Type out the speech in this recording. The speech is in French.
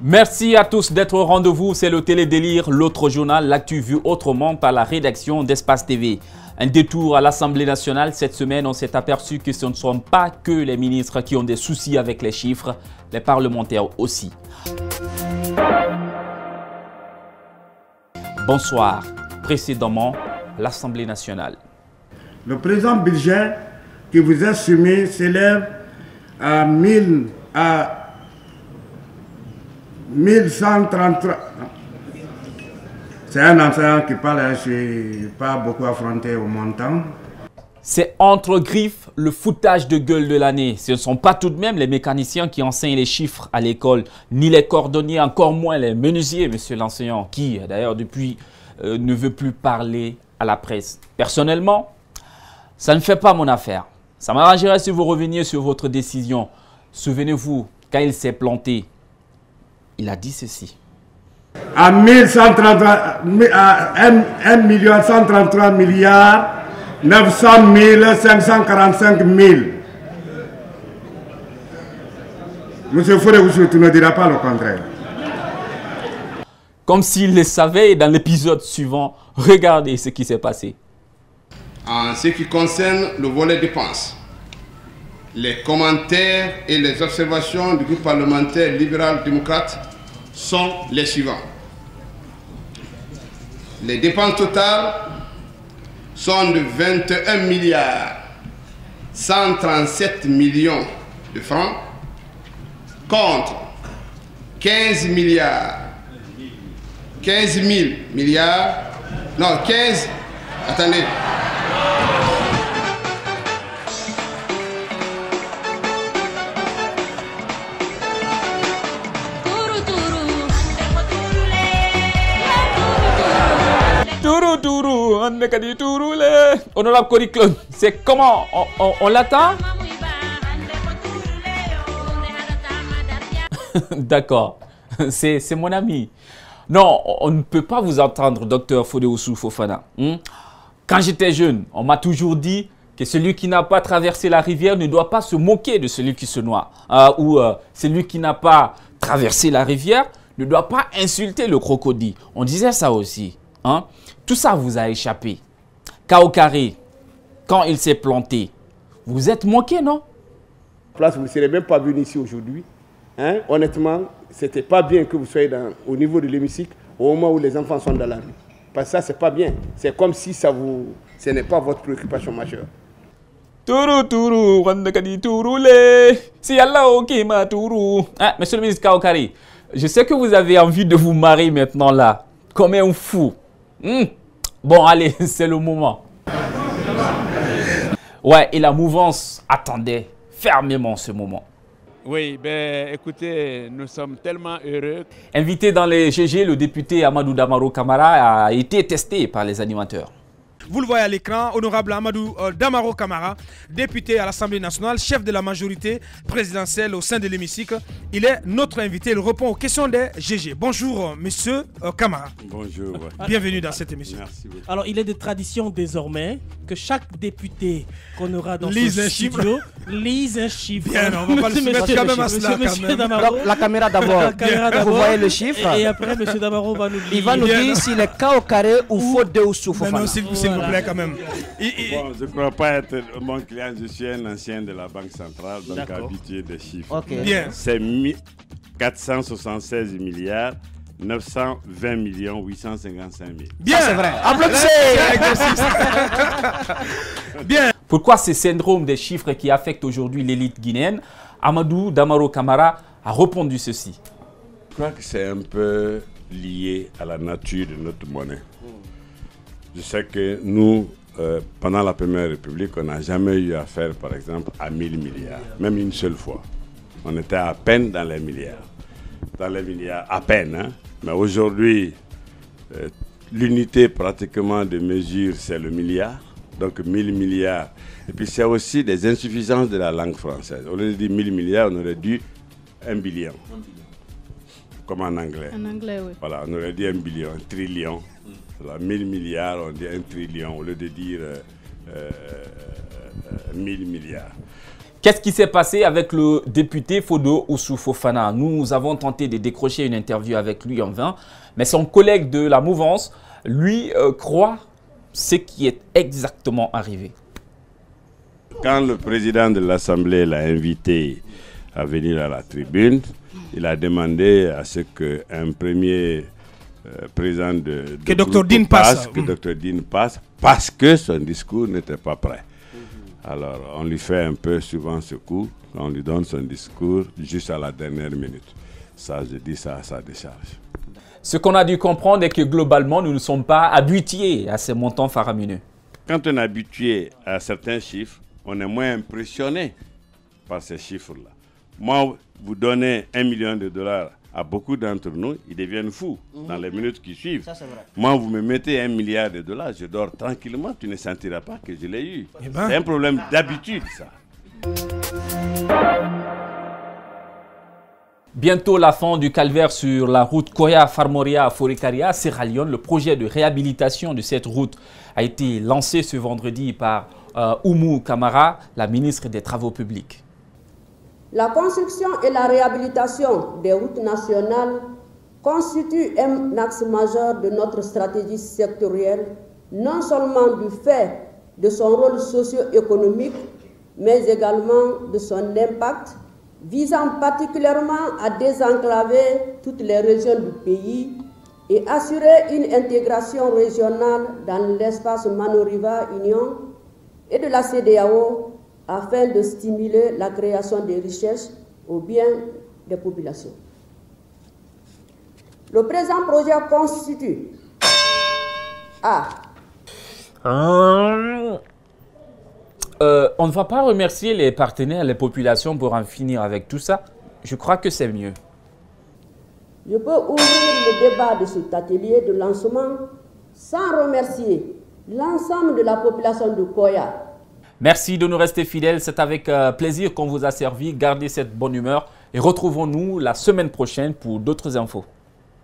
Merci à tous d'être au rendez-vous. C'est le Télédélire, l'autre journal, l'actu vu autrement par la rédaction d'Espace TV. Un détour à l'Assemblée nationale. Cette semaine, on s'est aperçu que ce ne sont pas que les ministres qui ont des soucis avec les chiffres, les parlementaires aussi. Bonsoir. Précédemment, l'Assemblée nationale. Le présent budget qui vous est soumis s'élève à 1133. C'est un enseignant qui parle, je n'ai pas beaucoup affronté au montant. C'est entre griffes le foutage de gueule de l'année. Ce ne sont pas tout de même les mécaniciens qui enseignent les chiffres à l'école, ni les cordonniers, encore moins les menuisiers, monsieur l'enseignant, qui d'ailleurs depuis ne veut plus parler à la presse. Personnellement, ça ne fait pas mon affaire. Ça m'arrangerait si vous reveniez sur votre décision. Souvenez-vous, quand il s'est planté, il a dit ceci. À 1 133 milliards 900 545 000. Monsieur Fouré-Oussou, tu ne diras pas le contraire. Comme s'il le savait, dans l'épisode suivant, regardez ce qui s'est passé. En ce qui concerne le volet dépenses, les commentaires et les observations du groupe parlementaire libéral-démocrate sont les suivants. Les dépenses totales sont de 21 milliards 137 millions de francs contre 15 000 milliards, non 15, attendez. Honorable Coriclone, c'est comment on l'attend? D'accord, c'est mon ami. Non, on ne peut pas vous entendre, docteur Fouré-Oussou Fofana. Quand j'étais jeune, on m'a toujours dit que celui qui n'a pas traversé la rivière ne doit pas se moquer de celui qui se noie. Ou celui qui n'a pas traversé la rivière ne doit pas insulter le crocodile. On disait ça aussi. Tout ça vous a échappé. Kaokari, quand il s'est planté, vous êtes moqué, non? Place, vous ne serez même pas venu ici aujourd'hui. Honnêtement, ce n'était pas bien que vous soyez au niveau de l'hémicycle au moment où les enfants sont dans la rue. Parce que ça, ce n'est pas bien. C'est comme si ce n'est pas votre préoccupation majeure. Monsieur le ministre Kaokari, je sais que vous avez envie de vous marier maintenant là, comme un fou. Bon, allez, c'est le moment. Ouais, et la mouvance attendait fermement ce moment. Oui, ben écoutez, nous sommes tellement heureux. Invité dans les GG, le député Amadou Damaro Camara a été testé par les animateurs. Vous le voyez à l'écran, honorable Amadou Damaro Camara, député à l'Assemblée nationale, chef de la majorité présidentielle au sein de l'hémicycle. Il est notre invité, il répond aux questions des GG. Bonjour, monsieur Camara. Bonjour. Bienvenue dans cette émission. Merci beaucoup. Alors, il est de tradition désormais que chaque député qu'on aura dans ce studio lise un chiffre. Bien, on va pas le soumettre quand même à cela. Donc, la caméra d'abord. Vous voyez le chiffre. Et après, monsieur Damaro va nous dire. Il va nous dire s'il est cas au carré ou faute de Oussou Fofana. Non, s'il vous plaît, quand même. Bon, je ne crois pas être mon client. Je suis un ancien de la Banque centrale, donc habitué des chiffres. Okay. Bien. C'est 476 milliards 920 millions 855 000. Bien, c'est vrai. Applaudissez. Bien. Pourquoi ce syndrome des chiffres qui affecte aujourd'hui l'élite guinéenne? Amadou Damaro Camara a répondu ceci. Je crois que c'est un peu lié à la nature de notre monnaie. Je sais que nous, pendant la Première République, on n'a jamais eu affaire, par exemple, à 1000 milliards, même une seule fois. On était à peine dans les milliards. Dans les milliards, à peine. Hein? Mais aujourd'hui, l'unité pratiquement de mesure, c'est le milliard. Donc 1000 milliards. Et puis c'est aussi des insuffisances de la langue française. Au lieu de dire 1000 milliards, on aurait dit 1 billion. Comme en anglais. En anglais, oui. Voilà, on aurait dit 1 billion, 1 trillion. 1000 milliards, on dit 1 trillion, au lieu de dire 1000 milliards. Qu'est-ce qui s'est passé avec le député Fodo Ousou Fofana? Nous avons tenté de décrocher une interview avec lui en vain, mais son collègue de la mouvance, lui, croit ce qui est exactement arrivé. Quand le président de l'Assemblée l'a invité à venir à la tribune, il a demandé à ce qu'un premier président de que Dr Dean passe, que Dr Dean passe, parce que son discours n'était pas prêt. Alors, on lui fait un peu souvent ce coup, on lui donne son discours juste à la dernière minute. Ça, je dis ça à sa décharge. Ce qu'on a dû comprendre est que globalement, nous ne sommes pas habitués à ces montants faramineux. Quand on est habitué à certains chiffres, on est moins impressionné par ces chiffres-là. Moi, vous donnez $1 million à beaucoup d'entre nous, ils deviennent fous dans les minutes qui suivent. Ça, moi, vous me mettez $1 milliard, je dors tranquillement, tu ne sentiras pas que je l'ai eu. C'est un problème d'habitude, ça. Bientôt la fin du calvaire sur la route Koya-Farmoria-Forikaria, Sierra Leone. Le projet de réhabilitation de cette route a été lancé ce vendredi par Oumou Kamara, la ministre des Travaux publics. La construction et la réhabilitation des routes nationales constituent un axe majeur de notre stratégie sectorielle, non seulement du fait de son rôle socio-économique, mais également de son impact, visant particulièrement à désenclaver toutes les régions du pays et assurer une intégration régionale dans l'espace Mano-Riva Union et de la CEDEAO, afin de stimuler la création des richesses au bien des populations. Le présent projet constitue on ne va pas remercier les partenaires, les populations pour en finir avec tout ça. Je crois que c'est mieux. Je peux ouvrir le débat de cet atelier de lancement sans remercier l'ensemble de la population de Koya. Merci de nous rester fidèles. C'est avec plaisir qu'on vous a servi. Gardez cette bonne humeur et retrouvons-nous la semaine prochaine pour d'autres infos.